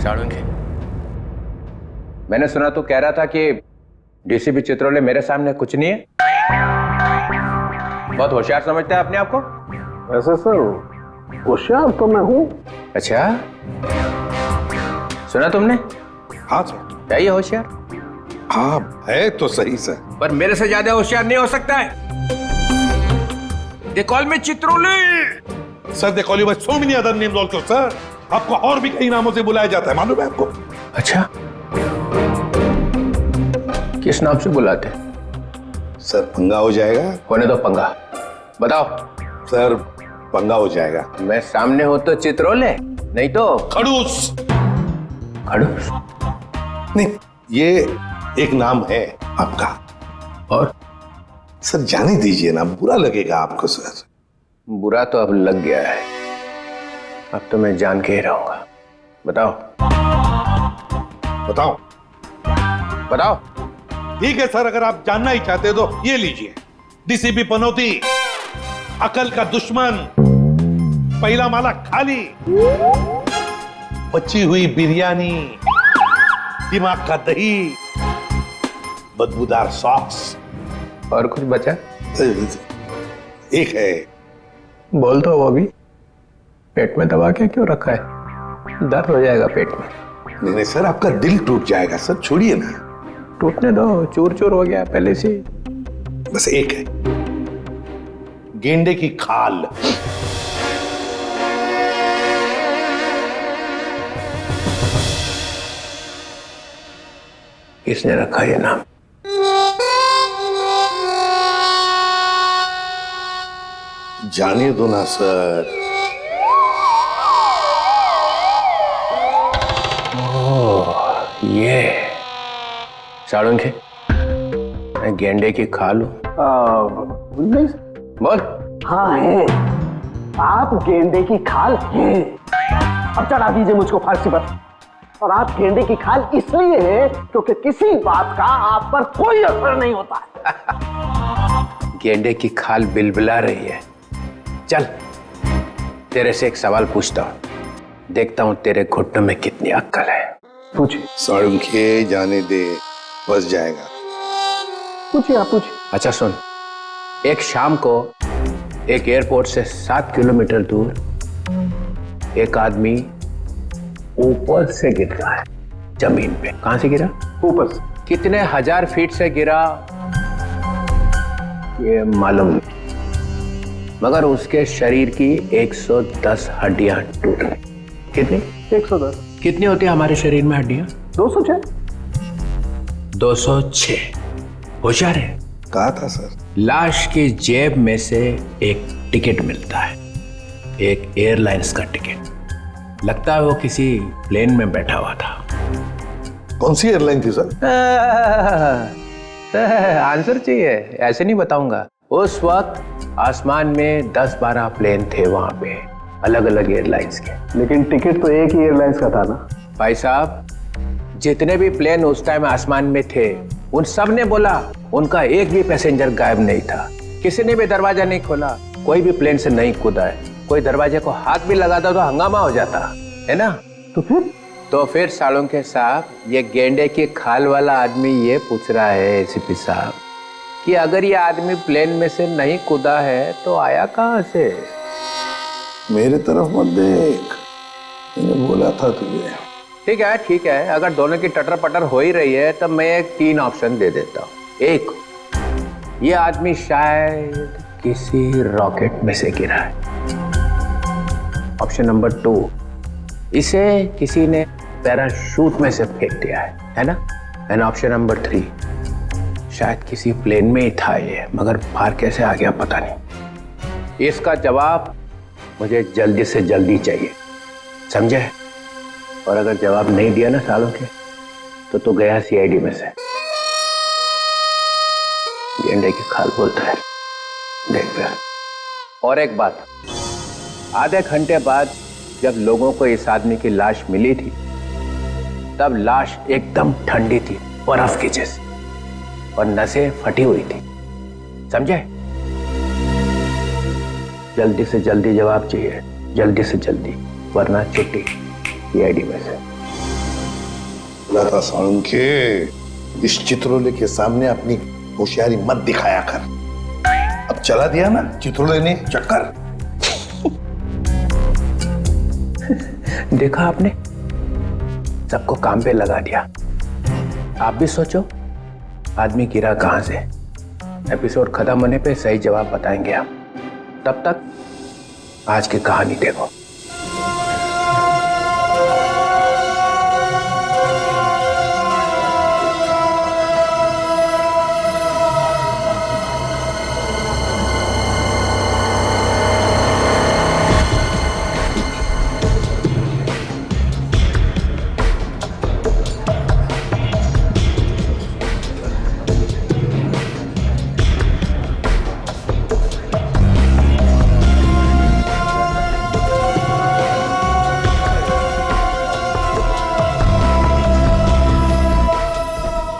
साळुंखे, मैंने सुना तू कह रहा था कि डीसीपी चित्रोले मेरे सामने कुछ नहीं है। बहुत होशियार समझता है अपने आप को। वैसे सर होशियार तो मैं हूँ। अच्छा, सुना तुमने? हाँ सर। क्या ये होशियार? हाँ है तो सही सर, पर मेरे से ज्यादा होशियार नहीं हो सकता है। They call me Chitrole. Sir they call you by so many other names also sir. आपको और भी कई नामों से बुलाया जाता है, मालूम है आपको? अच्छा, किस नाम से बुलाते? सर पंगा हो जाएगा। होने दो पंगा, बताओ। सर पंगा हो जाएगा। मैं सामने हो तो चित्रोले, नहीं तो खड़ूस। खड़ूस? नहीं, ये एक नाम है आपका। और सर जाने दीजिए ना, बुरा लगेगा आपको सर। बुरा तो अब लग गया है, अब तो मैं जान के ही रहूंगा। बताओ बताओ। बताओ। ठीक है सर, अगर आप जानना ही चाहते हो तो ये लीजिए। डीसीपी पनौती, अकल का दुश्मन, पहला माला खाली, बची हुई बिरयानी, दिमाग का दही, बदबूदार सॉक्स। और कुछ बचा? एक है। बोल दो वो भी। पेट में दबा के क्यों रखा है? दर्द हो जाएगा पेट में। नहीं नहीं सर, आपका दिल टूट जाएगा सर, छोड़िए ना। टूटने दो, चूर चूर हो गया पहले से। बस एक है, गेंडे की खाल। किसने रखा ये नाम? जाने दो ना सर। ये साळुंखे, मैं गेंडे की खाल हूं। नहीं। बोल। हाँ है, आप गेंडे की खाल हैं। अब चढ़ा दीजिए मुझको फांसी पर। और आप गेंडे की खाल इसलिए है क्योंकि किसी बात का आप पर कोई असर नहीं होता है। गेंडे की खाल बिलबिला रही है। चल, तेरे से एक सवाल पूछता हूं, देखता हूं तेरे घुटनों में कितनी अक्ल है। पूछिए। साळुंखे जाने दे, बस जाएगा। पूछिए, आप पूछिए। अच्छा सुन, एक शाम को एक एयरपोर्ट से 7 किलोमीटर दूर एक आदमी ऊपर से गिर रहा है जमीन पे। कहां से गिरा? ऊपर से। कितने हजार फीट से गिरा ये मालूम नहीं, मगर उसके शरीर की 110 हड्डियां टूट गई। कितनी? 110। कितनी होती है हमारे शरीर में हड्डियां? 206। 206। होशियार है। कहा था सर। लाश की जेब में से एक टिकट मिलता है, एक एयरलाइंस का टिकट। लगता है वो किसी प्लेन में बैठा हुआ था। कौन सी एयरलाइन थी सर? आंसर चाहिए? ऐसे नहीं बताऊंगा। उस वक्त आसमान में 10-12 प्लेन थे वहां पे, अलग अलग एयरलाइंस के। लेकिन टिकट तो एक ही एयरलाइंस का था ना? भाई साहब, जितने भी प्लेन उस टाइम आसमान में थे उन सब ने बोला उनका एक भी पैसेंजर गायब नहीं था। किसी ने भी दरवाजा नहीं खोला, कोई भी प्लेन से नहीं कूदा है। कोई दरवाजे को हाथ भी लगाता तो हंगामा हो जाता है ना? तो फिर साळुंखे साहब, ये गेंडे की खाल वाला आदमी ये पूछ रहा है एसीपी साहब कि अगर ये आदमी प्लेन में से नहीं कूदा है तो आया कहां से? मेरे तरफ मत देख, मैंने बोला था तुझे। ठीक है, अगर दोनों की टटर पटर हो ही रही है तो मैं एक 3 ऑप्शन दे देता हूँ। एक, ये आदमी शायद किसी रॉकेट में से गिरा है। ऑप्शन नंबर 2, इसे किसी ने पैराशूट में से फेंक दिया है ना? एंड ऑप्शन नंबर 3, शायद किसी प्लेन में ही था ये, मगर बाहर कैसे आ गया पता नहीं। इसका जवाब मुझे जल्दी से जल्दी चाहिए, समझे? और अगर जवाब नहीं दिया ना साळुंखे तो गया सीआईडी में से। गेंडे की खाल बोलता है, देख फिर। और एक बात, आधे घंटे बाद जब लोगों को इस आदमी की लाश मिली थी तब लाश एकदम ठंडी थी, बर्फ की जैसी, और नसें फटी हुई थी, समझे? जल्दी से जल्दी जवाब चाहिए, जल्दी से जल्दी, वरना चिट्ठी सीआईडी में से। लता साळुंखे, इस चित्रोले के सामने अपनी होशियारी मत दिखाया कर। अब चला दिया ना चित्रोले ने चक्कर। देखा आपने, सबको काम पे लगा दिया। आप भी सोचो, आदमी गिरा कहां से। एपिसोड खत्म होने पे सही जवाब बताएंगे हम। तब तक आज की कहानी देखो।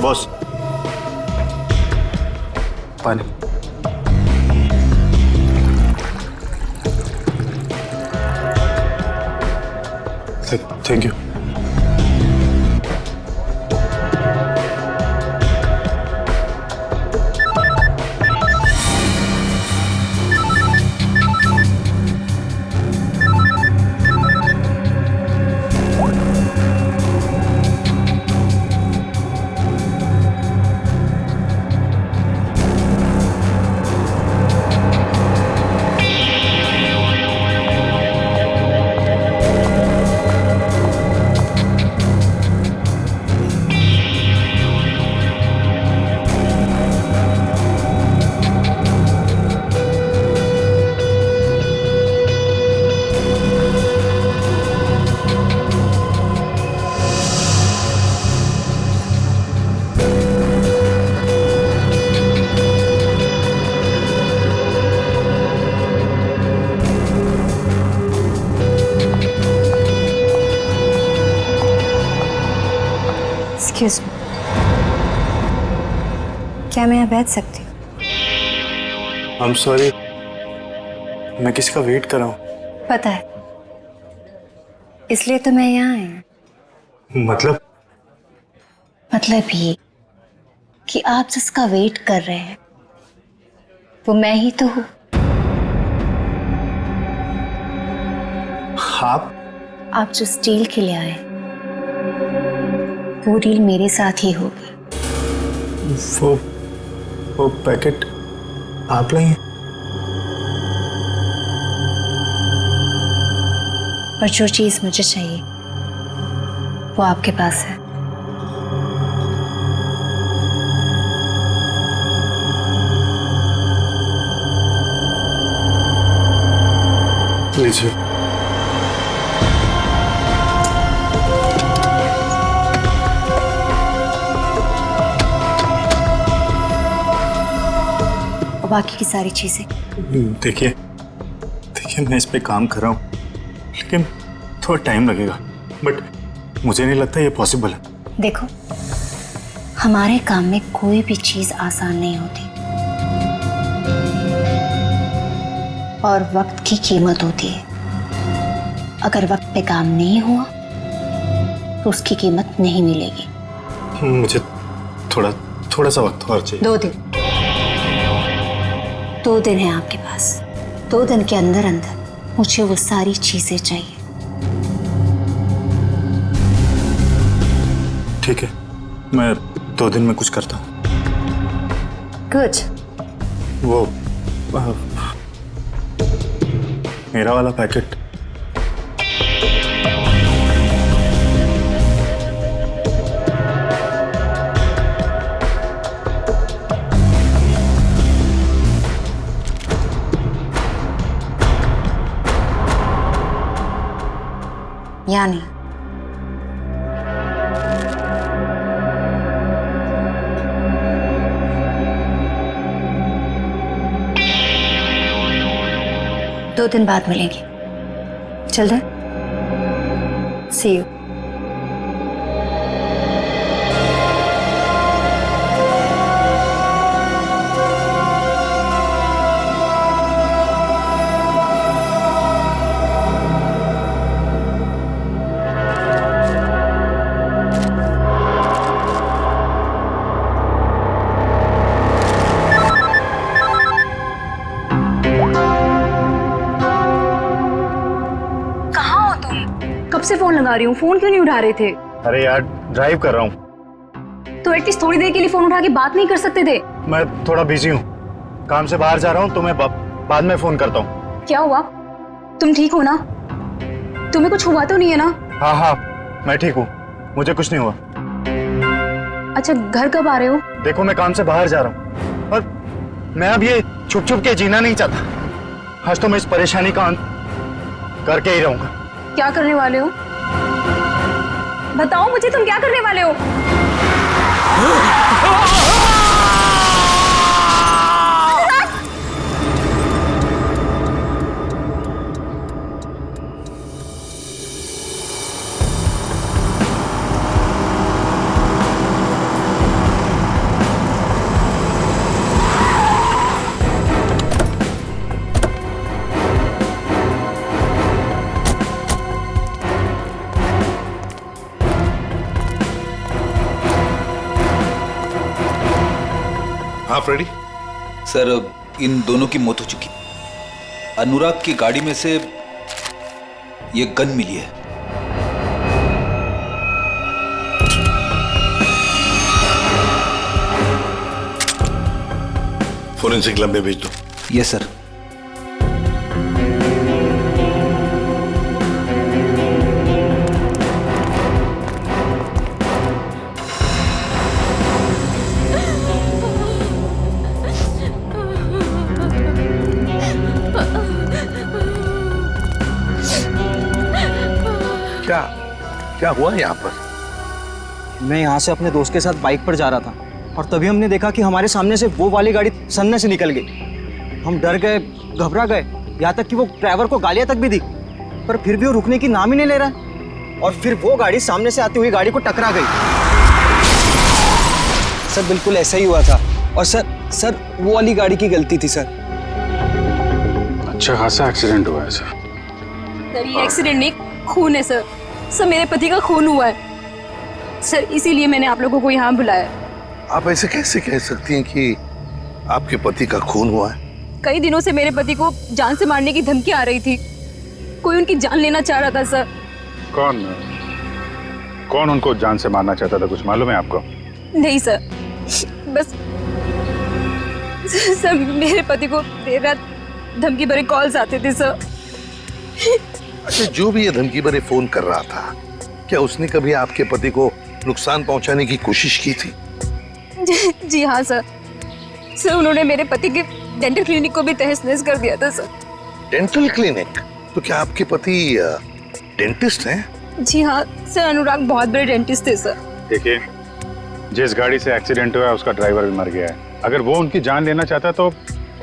बॉस, पानी। Thank you. एक्सक्यूज मी, क्या मैं यहाँ बैठ सकती हूँ? आई एम सॉरी, मैं किसका वेट कर रहा हूँ। पता है, इसलिए तो मैं यहाँ आई हूँ। मतलब ये कि आप जिसका वेट कर रहे हैं वो मैं ही तो हूँ। आप जो स्टील के लिए आए वो डील मेरे साथ ही होगी। वो पैकेट आप लाई हैं? और जो चीज मुझे चाहिए वो आपके पास है। लीजिए। और बाकी की सारी चीजें देखिए मैं इस पे काम कर रहा हूँ, लेकिन थोड़ा टाइम लगेगा, बट मुझे नहीं लगता ये पॉसिबल है। देखो, हमारे काम में कोई भी चीज आसान नहीं होती और वक्त की कीमत होती है। अगर वक्त पे काम नहीं हुआ तो उसकी कीमत नहीं मिलेगी। मुझे थोड़ा सा वक्त और चाहिए। 2 दिन। 2 दिन है आपके पास। 2 दिन के अंदर मुझे वो सारी चीजें चाहिए। ठीक है, मैं 2 दिन में कुछ करता हूँ। गुड। वो मेरा वाला पैकेट यानी दो दिन बाद मिलेंगे। चल दे। सी यू। लगा रही हूँ, फोन क्यों नहीं उठा रहे थे? अरे यार ड्राइव कर रहा हूँ। तो एटलीस्ट थोड़ी देर के लिए फोन उठा के बात नहीं कर सकते थे? मैं थोड़ा बिजी हूँ, काम से बाहर जा रहा हूँ, तो मैं बाद में फोन करता हूँ। क्या हुआ? तुम ठीक हो ना? तुम्हें कुछ हुआ तो नहीं है ना? हाँ हाँ मैं ठीक हूँ, मुझे कुछ नहीं हुआ। अच्छा, घर कब आ रहे हो? देखो मैं काम से बाहर जा रहा हूँ और मैं अब ये छुप छुप के जीना नहीं चाहता। आज तो मैं इस परेशानी का अंत करके ही रहूंगा। क्या करने वाले हो? बताओ मुझे, तुम क्या करने वाले हो? हाँ फ्रेडी। सर इन दोनों की मौत हो चुकी। अनुराग की गाड़ी में से ये गन मिली है। फोरेंसिक लैब में भेज दो। Yes sir. क्या क्या हुआ यहाँ पर? मैं यहाँ से अपने दोस्त के साथ बाइक पर जा रहा था और तभी हमने देखा कि हमारे सामने से वो वाली गाड़ी सन्ने से निकल गई। हम डर गए, घबरा गए, यहाँ तक कि वो ड्राइवर को गालियाँ तक भी दी, पर फिर भी वो रुकने की नाम ही नहीं ले रहा। और फिर वो गाड़ी सामने से आती हुई गाड़ी को टकरा गई। सर बिल्कुल ऐसा ही हुआ था। और सर वो वाली गाड़ी की गलती थी सर। अच्छा खासा एक्सीडेंट हुआ है सर। सर ये एक्सीडेंट नहीं, खून है सर। सर मेरे पति का खून हुआ है सर, इसीलिए मैंने आप लोगों को यहाँ बुलाया। आप ऐसे कैसे कह सकती हैं कि आपके पति का खून हुआ है? कई दिनों से मेरे पति को जान से मारने की धमकी आ रही थी। कोई उनकी जान लेना चाह रहा था सर। कौन उनको जान से मारना चाहता था, कुछ मालूम है आपको? नहीं सर, बस सर मेरे पति को देर रात धमकी भरे कॉल्स आते थे सर। अच्छा, जो भी ये धमकी भरे फोन कर रहा था, क्या उसने कभी आपके पति को नुकसान पहुंचाने की कोशिश की थी? जी हाँ सर। सर उन्होंने मेरे पति के डेंटल क्लिनिक को भी तहस नहस कर दिया था सर। Dental clinic? तो क्या आपके पति डेंटिस्ट हैं? जी हाँ सर, अनुराग बहुत बड़े डेंटिस्ट थे सर। देखिए, जिस गाड़ी से एक्सीडेंट हुआ है उसका ड्राइवर भी मर गया है। अगर वो उनकी जान लेना चाहता तो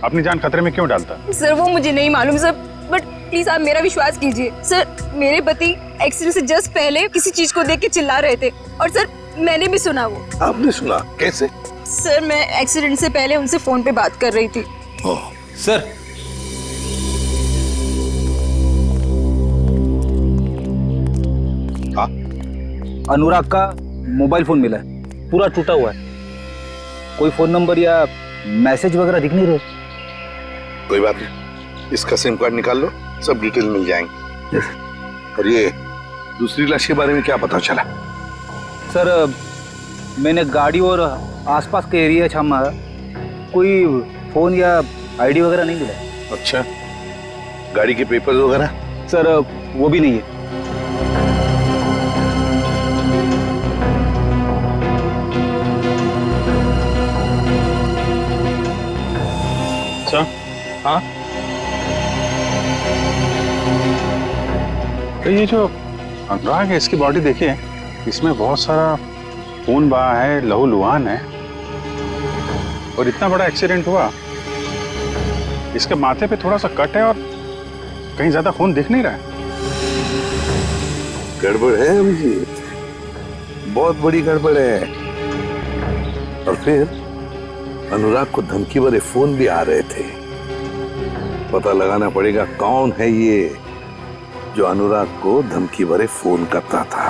अपनी जान खतरे में क्यों डालता? सर वो मुझे नहीं मालूम सर, बट प्लीज आप मेरा विश्वास कीजिए सर। मेरे पति एक्सीडेंट से जस्ट पहले किसी चीज को देख के चिल्ला रहे थे और सर मैंने भी सुना। वो आपने सुना? कैसे? सर मैं एक्सीडेंट से पहले उनसे फोन पे बात कर रही थी। सर अनुराग का मोबाइल फोन मिला है, पूरा टूटा हुआ है। कोई फोन नंबर या मैसेज वगैरह दिख नहीं रहे। कोई बात नहीं, इसका सिम कार्ड निकाल लो, सब डिटेल मिल जाएंगे। और ये दूसरी लाश के बारे में क्या पता चला? सर मैंने गाड़ी और आसपास के एरिया छान मारा, कोई फोन या आईडी वगैरह नहीं मिला। अच्छा, गाड़ी के पेपर्स वगैरह? सर वो भी नहीं है। सर? हाँ? तो ये जो अनुराग है, इसकी बॉडी देखिए, इसमें बहुत सारा खून बहा है, लहू लुहान है, और इतना बड़ा एक्सीडेंट हुआ। इसके माथे पे थोड़ा सा कट है और कहीं ज्यादा खून दिख नहीं रहा है। गड़बड़ है अभिजीत, बहुत बड़ी गड़बड़ है। और फिर अनुराग को धमकी भरे फोन भी आ रहे थे। पता लगाना पड़ेगा कौन है ये जो अनुराग को धमकी भरे फोन करता था।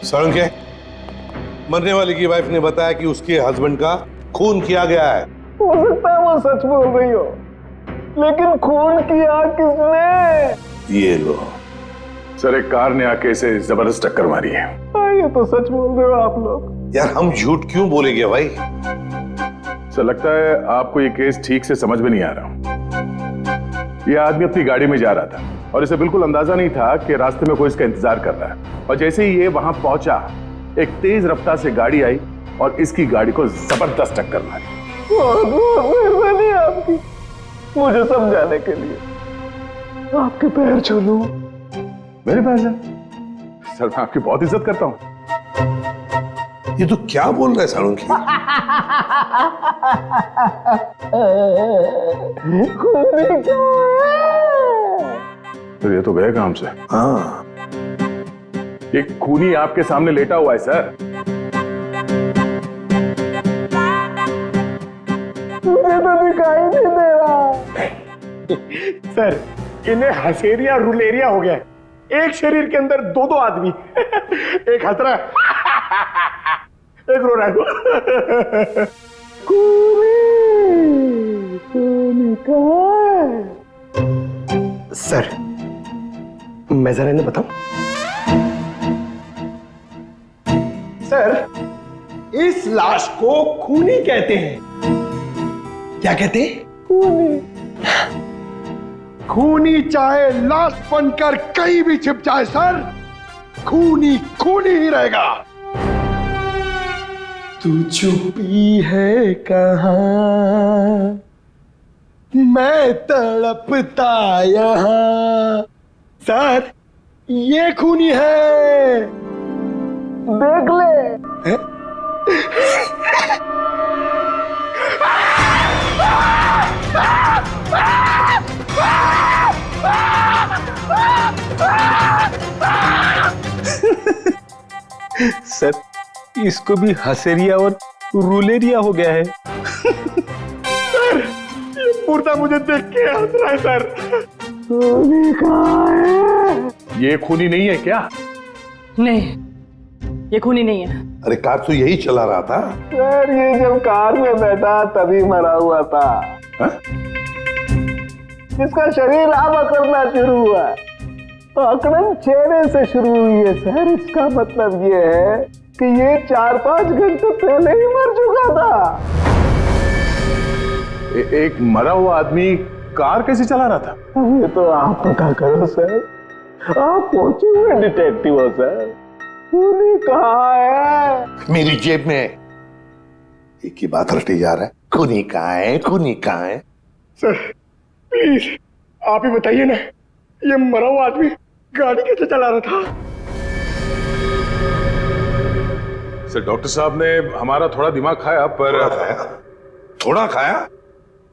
साळुंखे, मरने वाली की वाइफ ने बताया कि उसके हस्बैंड का खून किया गया है। हो सकता है वो सच बोल रही हो, लेकिन खून किया किसने? ये लो। सर, एक कार ने आके इसे जबरदस्त टक्कर मारी है। ये तो सच बोल रहे हो आप लोग। यार हम झूठ क्यों बोलेंगे भाई? सर, लगता है आपको ये केस ठीक से समझ में नहीं आ रहा। ये आदमी अपनी गाड़ी में जा रहा था और इसे बिल्कुल अंदाजा नहीं था कि रास्ते में कोई इसका इंतजार कर रहा है, और जैसे ही ये वहां पहुंचा, एक तेज रफ्तार से गाड़ी आई और इसकी गाड़ी को जबरदस्त टक्कर मारी। बहुत बहुत मेहरबानी आपकी मुझे समझाने के लिए। आपके पैर छू लूं? मेरे पैर से? सर, मैं आपकी बहुत इज्जत करता हूं। ये तो क्या बोल रहा है साळुंखे? तो ये तो गए काम से। हाँ, ये खूनी आपके सामने लेटा हुआ है सर। मुझे तो दिखाई नहीं दे रहा। सर, इन्हें हसेरिया रुलेरिया हो गया है। एक शरीर के अंदर दो दो आदमी, एक हंस रहा है, एक रो रहा है। सर, मैं जरा इन्हें बताऊं? सर, इस लाश को खूनी कहते हैं। क्या कहते हैं? खूनी। खूनी चाहे लाश बनकर कहीं भी छिप जाए सर, खूनी खूनी ही रहेगा। तू छुपी है कहाँ, मैं तड़पता यहाँ। सर, ये खूनी है, देख ले। सर, इसको भी हसेरिया और रुलेरिया हो गया है। सर, ये मुर्दा मुझे देख के हंस रहा है सर। खूनी कहाँ है? ये खूनी नहीं है क्या? नहीं, ये खूनी नहीं है। अरे कार तो यही चला रहा था। सर, ये जब कार में बैठा तभी मरा हुआ था। हा? इसका शरीर अब अकड़ना शुरू हुआ, तो अकड़न चेहरे से शुरू हुई है सर। इसका मतलब ये है कि ये 4-5 घंटे पहले ही मर चुका था। एक मरा हुआ आदमी कार कैसे चला रहा था? ये तो आप पता करो सर, आप पहुंचे हुए डिटेक्टिव हो सर। खूनी कहाँ है? मेरी जेब में। एक ही बात रटी जा रहा है, खूनी कहाँ है, खूनी कहाँ है? सर, प्लीज आप ही बताइए ना, ये मरा हुआ आदमी गाड़ी कैसे चला रहा था? सर, डॉक्टर साहब ने हमारा थोड़ा दिमाग खाया, पर थोड़ा खाया?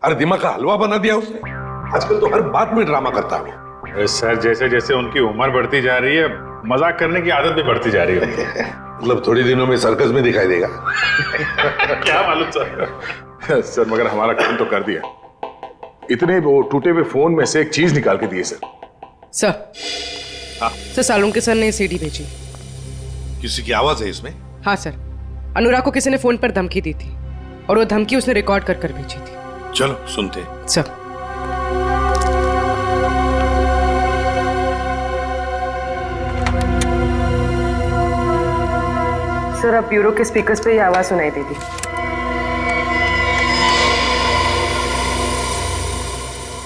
अरे दिमाग का हलवा बना दिया उसने। आजकल तो हर बात में ड्रामा करता है। सर, जैसे जैसे उनकी उम्र बढ़ती जा रही है, मजाक करने की आदत भी बढ़ती जा रही है। मतलब थोड़ी दिनों में सर्कस में दिखाई देगा। क्या मालूम सर। सर, मगर हमारा काम तो कर दिया। इतने वो टूटे हुए फोन में से एक चीज निकाल के दिए सर। सर, हाँ सर, सालुंके सर ने सीडी भेजी। किसी की आवाज है इसमें? हाँ सर, अनुराग को किसी ने फोन पर धमकी दी थी और वो धमकी उसने रिकॉर्ड कर कर भेजी थी। चलो सुनते। सर, सर, अब ब्यूरो के स्पीकर्स पे ये आवाज सुनाई देती।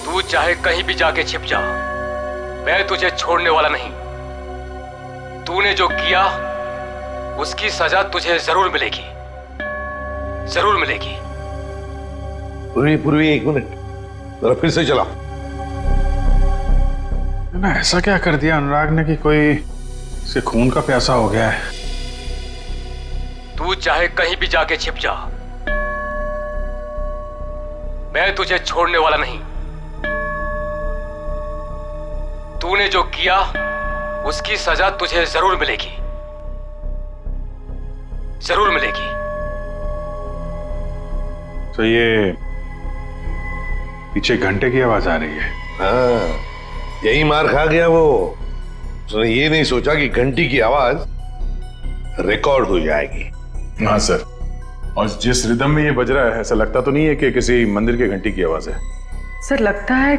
तू चाहे कहीं भी जाके छिप जा, मैं तुझे छोड़ने वाला नहीं। तूने जो किया उसकी सजा तुझे जरूर मिलेगी, जरूर मिलेगी। पूर्वी 1 मिनट, जरा फिर से चला। ना ऐसा क्या कर दिया अनुराग ने कि कोई इसे खून का प्यासा हो गया है? तू चाहे कहीं भी जाके छिप जा, मैं तुझे छोड़ने वाला नहीं। तूने जो किया उसकी सजा तुझे जरूर मिलेगी, जरूर मिलेगी। तो ये पीछे घंटे की आवाज आ रही है। हाँ, यही मार खा गया वो। उसने ये नहीं सोचा कि घंटी की आवाज रिकॉर्ड हो जाएगी। हाँ सर, और जिस रिदम में ये बज रहा है ऐसा लगता तो नहीं है कि किसी मंदिर की घंटी की आवाज है। सर लगता है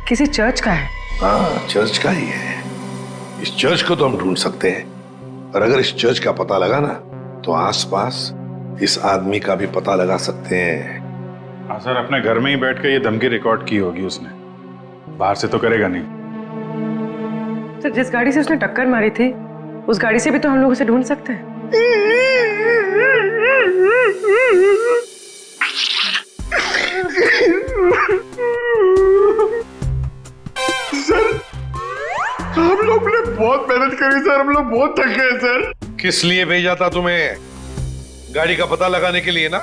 किसी चर्च का है। हाँ, चर्च का ही है। इस चर्च को तो हम ढूंढ सकते हैं, और अगर इस चर्च का पता लगा ना तो आसपास इस आदमी का भी पता लगा सकते हैं। हाँ सर, अपने घर में ही बैठ के ये धमकी रिकॉर्ड की होगी उसने, बाहर से तो करेगा नहीं। सर जिस गाड़ी से उसने टक्कर मारी थी उस गाड़ी से भी तो हम लोग उसे ढूंढ सकते हैं। सर हम लोग ने बहुत मेहनत करी सर, हम लोग बहुत थक गए सर। किस लिए भेजा था तुम्हें? गाड़ी का पता लगाने के लिए ना?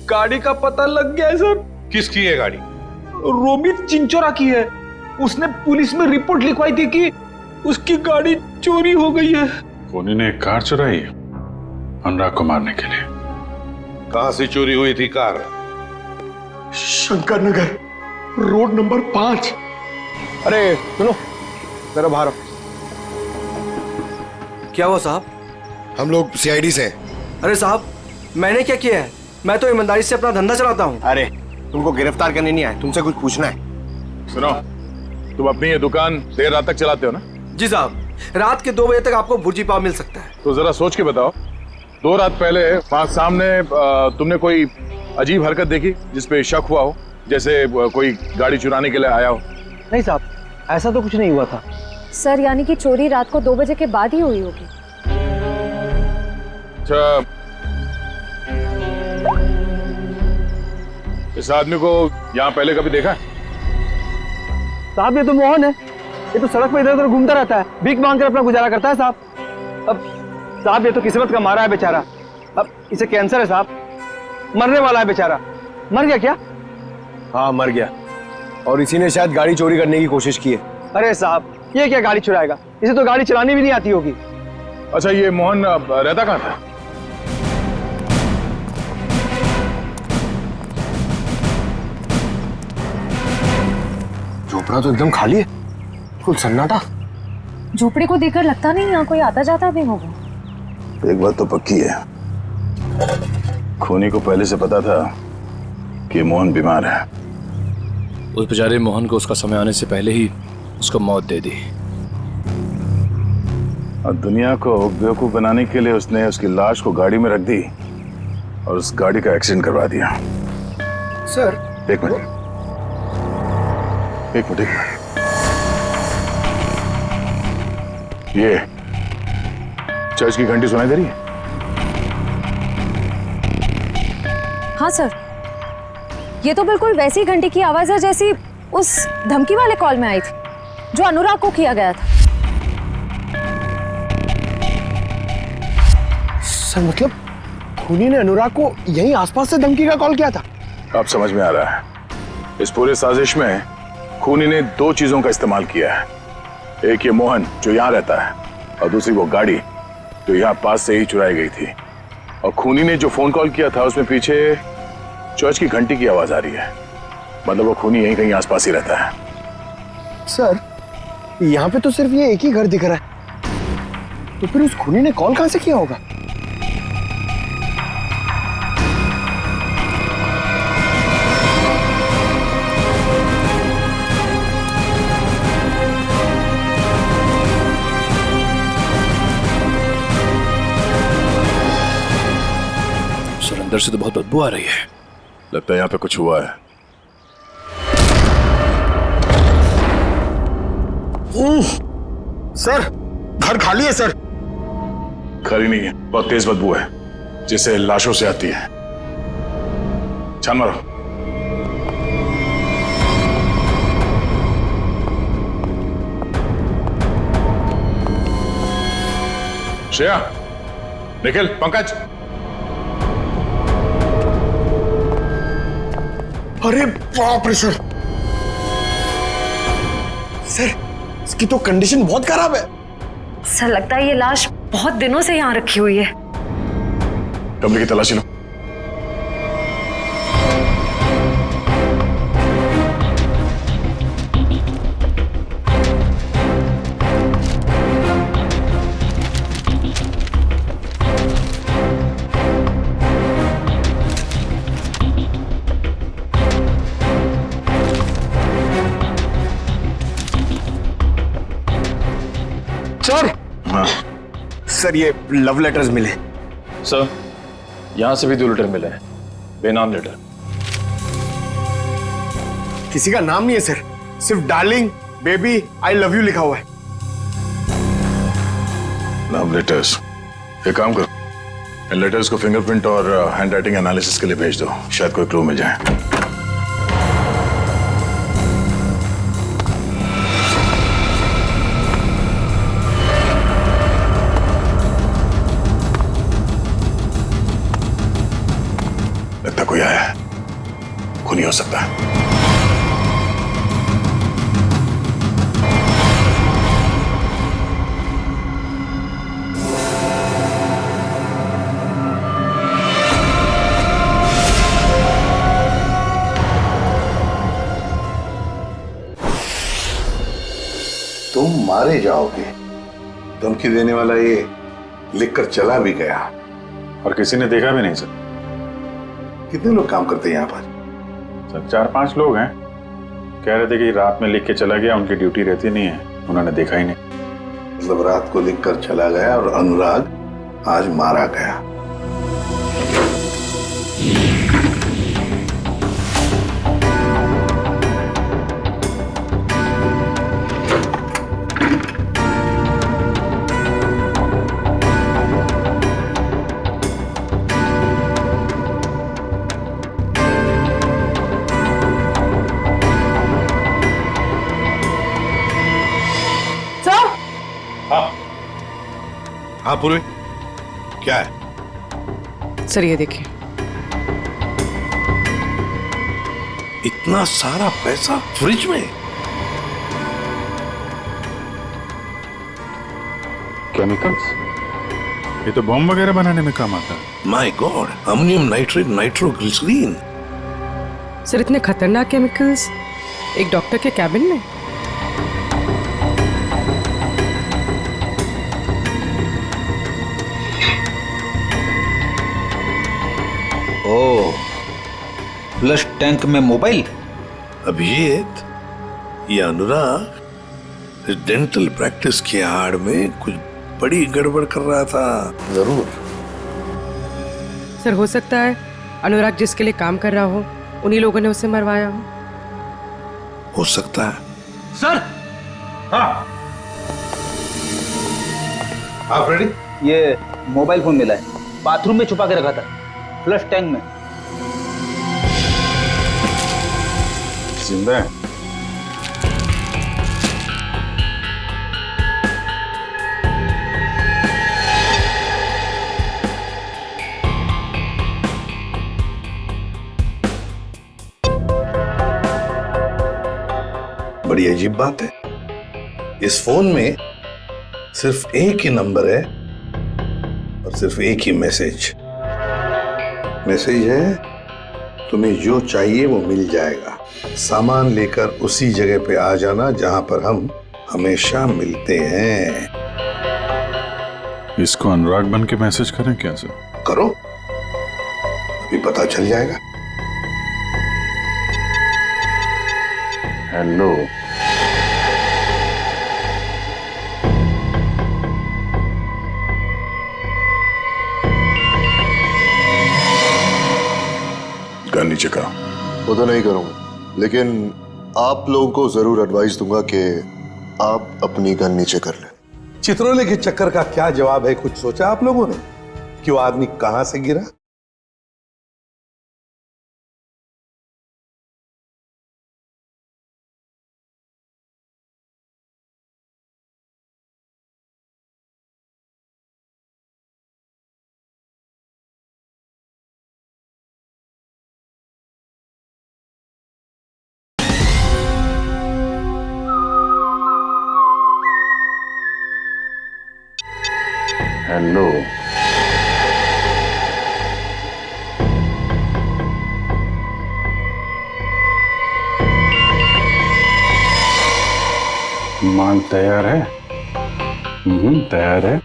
गाड़ी का पता लग गया है सर। किसकी है गाड़ी? रोमित चिंचोरा की है। उसने पुलिस में रिपोर्ट लिखवाई थी कि उसकी गाड़ी चोरी हो गई है। खूनी ने एक कार चुराई है अनुराग को मारने के लिए। कहां से चोरी हुई थी car? Shankar Nagar, road number 5। अरे सुनो, जरा बाहर आओ। क्या हुआ साहब? हम लोग सीआईडी से। अरे साहब, मैंने क्या किया है? मैं तो ईमानदारी से अपना धंधा चलाता हूँ। अरे तुमको गिरफ्तार करने नहीं आए, तुमसे कुछ पूछना है। सुनो, तुम अपनी ये दुकान देर रात तक चलाते हो ना? जी साहब, रात के 2 बजे तक आपको भुर्जी पाव मिल सकता है। तो जरा सोच के बताओ, 2 रात पहले वहां सामने तुमने कोई अजीब हरकत देखी जिसपे शक हुआ हो, जैसे कोई गाड़ी चुराने के लिए आया हो? नहीं साहब, ऐसा तो कुछ नहीं हुआ था। सर यानी कि चोरी रात को 2 बजे के बाद ही हुई होगी। अच्छा, इस आदमी को यहाँ पहले कभी देखा है? साहब ये तो मोहन है, ये तो सड़क पे इधर उधर घूमता रहता है, भीख मांग कर अपना गुजारा करता है साहब। अब साहब ये तो किस्मत का मारा है बेचारा, अब इसे कैंसर है साहब, मरने वाला है बेचारा। मर गया क्या? हाँ मर गया, और इसी ने शायद गाड़ी चोरी करने की कोशिश की है। अरे साहब ये क्या गाड़ी चुराएगा, इसे तो गाड़ी चलानी भी नहीं आती होगी। अच्छा, ये मोहन रहता कहाँ था? झोपड़ा तो एकदम खाली है, कुल सन्नाटा। झोपड़ी को देखकर लगता नहीं यहाँ कोई आता जाता भी होगा। एक बात तो पक्की है, खूनी को पहले से पता था कि मोहन बीमार है। उस बेचारे मोहन को उसका समय आने से पहले ही उसको मौत दे दी। और दुनिया को बेवकूफ बनाने के लिए उसने उसकी लाश को गाड़ी में रख दी और उस गाड़ी का एक्सीडेंट करवा दिया। सर एक मिनट। ये चर्च की घंटी सुनाई दे रही है? हाँ सर, ये तो बिल्कुल वैसी घंटी की आवाज है जैसी उस धमकी वाले कॉल में आई थी जो अनुराग को किया गया था। सर मतलब खूनी ने अनुराग को यहीं आसपास से धमकी का कॉल किया था? अब समझ में आ रहा है, इस पूरे साजिश में खूनी ने 2 चीजों का इस्तेमाल किया है। एक ये मोहन जो यहाँ रहता है, और दूसरी वो गाड़ी जो यहाँ पास से ही चुराई गई थी। और खूनी ने जो फोन कॉल किया था उसमें पीछे चर्च की घंटी की आवाज आ रही है, मतलब वो खूनी यहीं कहीं आसपास ही रहता है। सर यहाँ पे तो सिर्फ ये एक ही घर दिख रहा है, तो फिर उस खूनी ने कॉल कहां से किया होगा? सर अंदर से तो बहुत बदबू आ रही है। लगता है यहाँ पे कुछ हुआ है। सर घर खाली है सर। खाली नहीं है, बहुत तेज बदबू है जिससे लाशों से आती है। छान मारो। श्रेया, निखिल, पंकज। अरे बाप रे सर, सर इसकी तो कंडीशन बहुत खराब है। सर लगता है ये लाश बहुत दिनों से यहाँ रखी हुई है। कमरे की तलाशी लो। सर ये लव लेटर्स मिले। सर यहां से भी 2 लेटर मिले हैं, बेनाम लेटर। किसी का नाम नहीं है सर, सिर्फ darling, baby, I love you लिखा हुआ है। Love letters. एक काम करो, इन लेटर्स को फिंगरप्रिंट और हैंड राइटिंग एनालिसिस के लिए भेज दो, शायद कोई क्लू मिल जाए। लगता कोई आया है, खूनी हो सकता है। तुम मारे जाओगे, धमकी देने वाला ये लिखकर चला भी गया। और किसी ने देखा भी नहीं सर। कितने लोग काम करते हैं यहाँ पर? सर 4-5 लोग हैं, कह रहे थे कि रात में लिख के चला गया, उनकी ड्यूटी रहती नहीं है, उन्होंने देखा ही नहीं। मतलब रात को लिखकर चला गया और अनुराग आज मारा गया। हाँ पूर्वी, क्या है? सर ये देखिए। इतना सारा पैसा फ्रिज में? केमिकल्स? ये तो बॉम्ब वगैरह बनाने में काम आता है। My god, ammonium nitrate, nitroglycerine. Sir इतने खतरनाक केमिकल्स एक डॉक्टर के कैबिन में? ओह, फ्लश टैंक में मोबाइल। अभिजीत, ये अनुराग इस डेंटल प्रैक्टिस की आड़ में कुछ बड़ी गड़बड़ कर रहा था जरूर। सर हो सकता है अनुराग जिसके लिए काम कर रहा हो उन्हीं लोगों ने उसे मरवाया हो सकता है। सर। हाँ हाँ फ्रेडी, ये मोबाइल फोन मिला है, बाथरूम में छुपा के रखा था, फ्लश टैंक में। जिंदा है? बड़ी अजीब बात है, इस फोन में सिर्फ एक ही नंबर है और सिर्फ एक ही मैसेज है, तुम्हें जो चाहिए वो मिल जाएगा, सामान लेकर उसी जगह पे आ जाना जहां पर हम हमेशा मिलते हैं। इसको अनुराग बन के मैसेज करें क्या सर? करो, अभी पता चल जाएगा। हेलो, गन नीचे करो। वो तो नहीं करूंगा, लेकिन आप लोगों को जरूर एडवाइस दूंगा कि आप अपनी गन नीचे कर लें। चित्रोले के चक्कर का क्या जवाब है, कुछ सोचा आप लोगों ने कि वो आदमी कहां से गिरा? हेलो, माल तैयार है? तैयार है।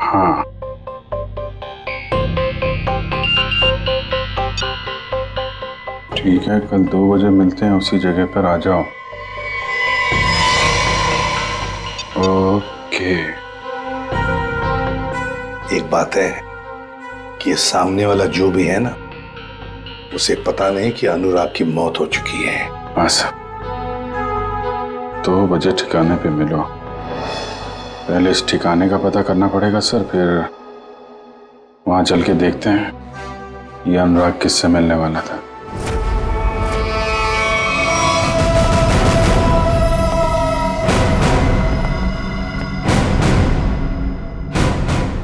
हाँ, ठीक है, कल 2 बजे मिलते हैं, उसी जगह पर आ जाओ। ओके। एक बात है कि सामने वाला जो भी है ना, उसे पता नहीं कि अनुराग की मौत हो चुकी है। हाँ सर, 2 बजे ठिकाने पे मिलो। पहले इस ठिकाने का पता करना पड़ेगा सर, फिर वहां चल के देखते हैं ये अनुराग किससे मिलने वाला था।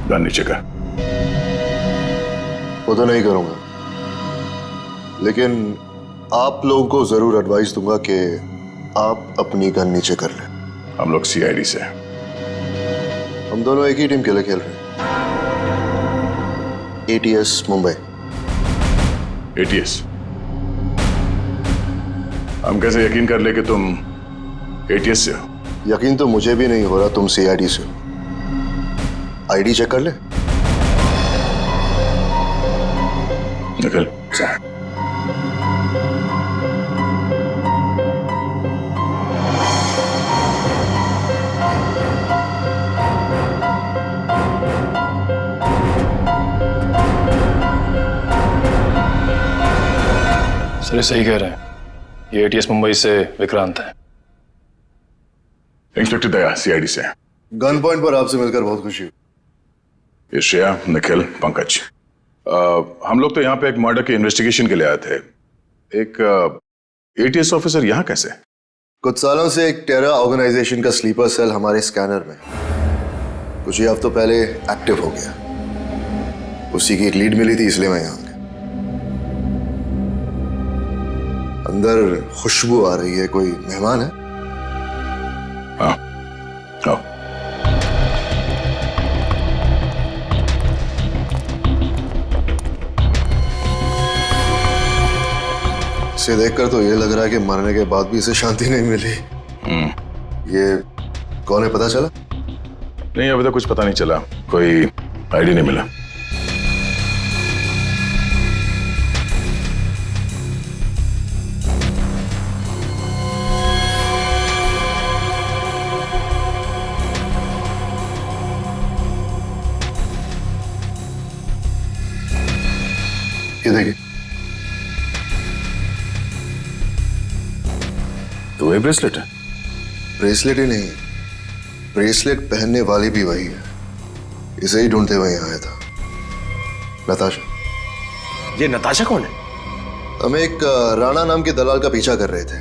गन नीचे कर। वो तो नहीं करूंगा, लेकिन आप लोगों को जरूर एडवाइस दूंगा कि आप अपनी गन नीचे कर लें। हम लोग सीआईडी से हैं। हम दोनों एक ही टीम के लिए खेल रहे हैं। ATS मुंबई। ATS? हम कैसे यकीन कर ले कि तुम ATS से हो? यकीन तो मुझे भी नहीं हो रहा तुम CID से हो। ID चेक कर ले। निकल। सर सही कह रहे हैं, ये ATS मुंबई से विक्रांत है। इंस्पेक्टर दया CID से। गन पॉइंट पर आपसे मिलकर बहुत खुशी हुई। ये श्रेया, निखिल, पंकज। हम लोग तो यहाँ पे एक मर्डर की इन्वेस्टिगेशन के लिए आए थे। एक ATS ऑफिसर यहाँ कैसे? कुछ सालों से एक टेरर ऑर्गेनाइजेशन का स्लीपर सेल हमारे स्कैनर में कुछ ही हफ्तों पहले एक्टिव हो गया। उसी की एक लीड मिली थी, इसलिए मैं यहाँ गया। अंदर खुशबू आ रही है, कोई मेहमान है? हाँ, आओ। इसे देखकर तो ये लग रहा है कि मरने के बाद भी इसे शांति नहीं मिली। ये कौन है, पता चला? नहीं, अभी तक कुछ पता नहीं चला, कोई आईडी नहीं मिला। ये देखिए, तो ये ब्रेसलेट है? ब्रेसलेट ही नहीं, ब्रेसलेट पहनने वाली भी वही है। इसे ही ढूंढते हुए यहाँ आया था। नताशा। ये नताशा कौन है? हम एक राणा नाम के दलाल का पीछा कर रहे थे।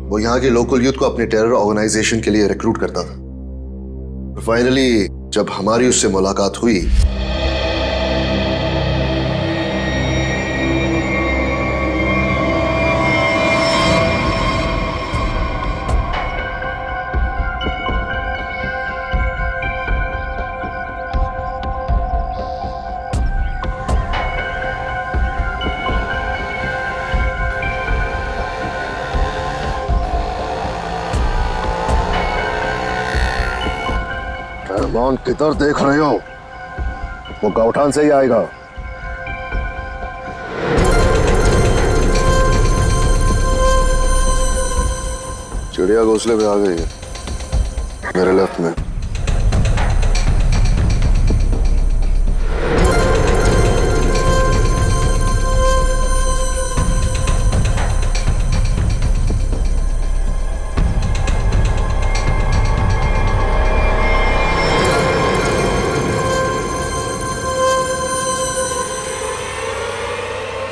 वो यहाँ के लोकल यूथ को अपने टेरर ऑर्गेनाइजेशन के लिए रिक्रूट करता था। फाइनली जब हमारी उससे मुलाकात हुई, किधर देख रहे हो? वो गौठान से ही आएगा। चिड़िया घोंसले पे आ गई है, मेरे लेफ्ट में।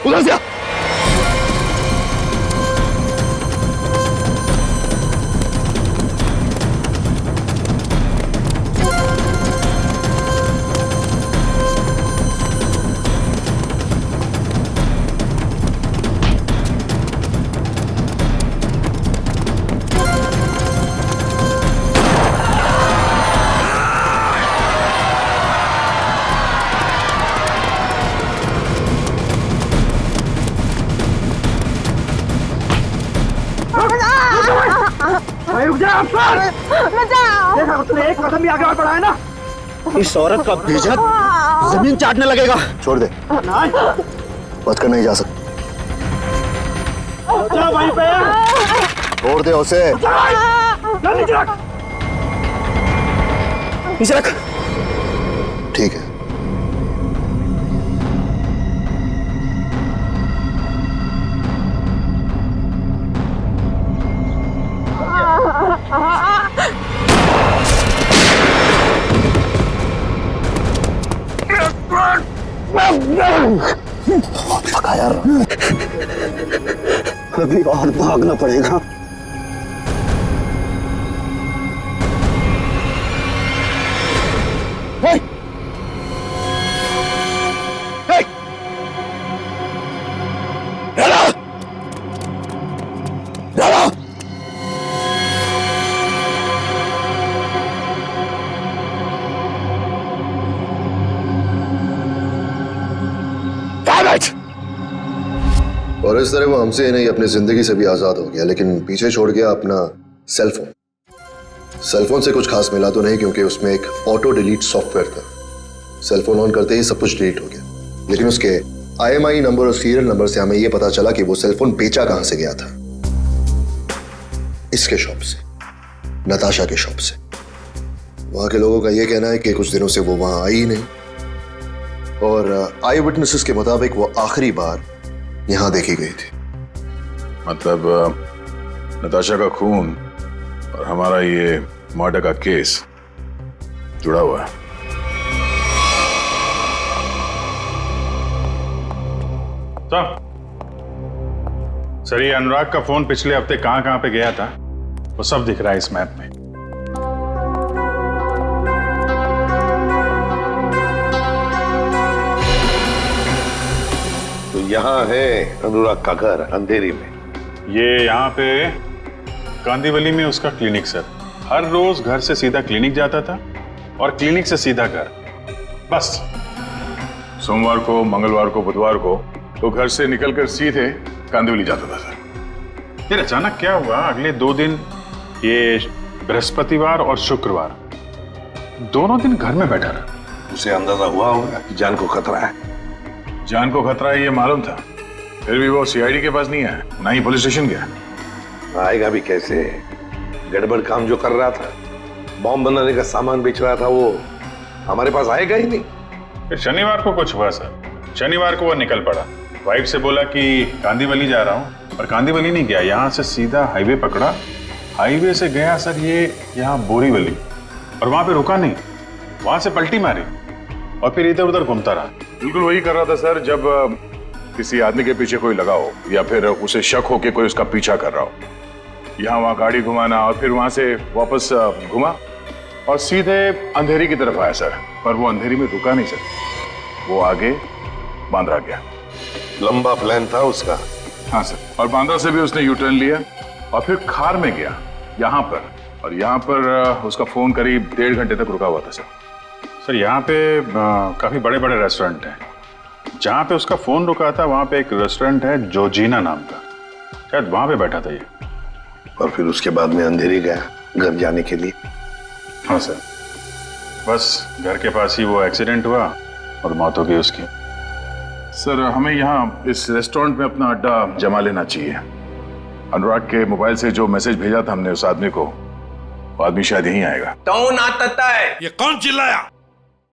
उधर से आ। रुक जा अफसर! देखा तूने एक कदम भी आगे और बढ़ाया ना, इस औरत का भेजा जमीन चाटने लगेगा। छोड़ दे, बच कर नहीं जा सकता। वहीं पे छोड़ दे उसे। नीचे रख। ठीक है। थका यार, अभी और भागना पड़ेगा। और इस तरह वो हमसे ही नहीं अपनी जिंदगी से भी आजाद हो गया, लेकिन पीछे छोड़ गया अपना सेलफोन। सेलफोन से कुछ खास मिला तो नहीं, क्योंकि उसमें एक ऑटो डिलीट सॉफ्टवेयर था। सेलफोन ऑन करते ही सब कुछ डिलीट हो गया, लेकिन उसके IMEI नंबर और सीरियल नंबर से हमें यह पता चला कि वो सेलफोन बेचा कहां से गया था। इसके शॉप से, नताशा के शॉप से। वहां के लोगों का यह कहना है कि कुछ दिनों से वो वहां आई ही नहीं, और आई विटनेसेस के मुताबिक वो आखिरी बार यहां देखी गई थी। मतलब नताशा का खून और हमारा ये मर्डर का केस जुड़ा हुआ है। सर, ये अनुराग का फोन पिछले हफ्ते कहां कहां पे गया था वो सब दिख रहा है इस मैप में। तो यहाँ है अनुराग का घर अंधेरी में। ये यहाँ पे कांदीवली में उसका क्लिनिक सर। हर रोज घर से सीधा क्लिनिक जाता था और क्लिनिक से सीधा घर, बस। सोमवार को, मंगलवार को, बुधवार को तो घर से निकलकर सीधे कांदिवली जाता था सर। फिर अचानक क्या हुआ, अगले 2 दिन, ये बृहस्पतिवार और शुक्रवार, दोनों दिन घर में बैठा रहा। उसे अंदाजा हुआ होगा कि जान को खतरा है। जान को खतरा है ये मालूम था, फिर भी वो CID के पास नहीं आया, ना ही पुलिस स्टेशन गया। आएगा भी कैसे? गड़बड़ काम जो कर रहा था, बॉम्ब बनाने का सामान बेच रहा था, वो हमारे पास आएगा ही नहीं। फिर शनिवार को कुछ हुआ सर। शनिवार को वो निकल पड़ा, वाइफ से बोला कि कांदीवली जा रहा हूँ, पर कांदीवली नहीं गया, यहाँ से सीधा हाईवे पकड़ा। हाईवे से गया सर ये यहाँ बोरीवली, और वहां पे रुका नहीं, वहां से पलटी मारी और फिर इधर उधर घूमता रहा। बिल्कुल वही कर रहा था सर, जब किसी आदमी के पीछे कोई लगा हो या फिर उसे शक हो कि कोई उसका पीछा कर रहा हो। यहाँ वहाँ गाड़ी घुमाना और फिर वहां से वापस घुमा और सीधे अंधेरी की तरफ आया सर। पर वो अंधेरी में रुका नहीं सर, वो आगे बांद्रा गया। लंबा प्लान था उसका। हाँ सर, और बांद्रा से भी उसने U-टर्न लिया और फिर खार में गया यहाँ पर, और यहाँ पर उसका फोन करीब 1.5 घंटे तक रुका हुआ था सर। सर यहाँ पे काफी बड़े बड़े रेस्टोरेंट हैं। जहाँ पे उसका फोन रुका था वहाँ पे एक रेस्टोरेंट है जोजीना नाम का, शायद वहाँ पे बैठा था ये। और फिर उसके बाद में अंधेरी गया घर जाने के लिए। हाँ सर, बस घर के पास ही वो एक्सीडेंट हुआ और मौत हो गई उसकी। सर हमें यहाँ इस रेस्टोरेंट में अपना अड्डा जमा लेना चाहिए। अनुराग के मोबाइल से जो मैसेज भेजा था हमने उस आदमी को, वो आदमी शायद यहीं आएगा। ये कौन चिल्लाया?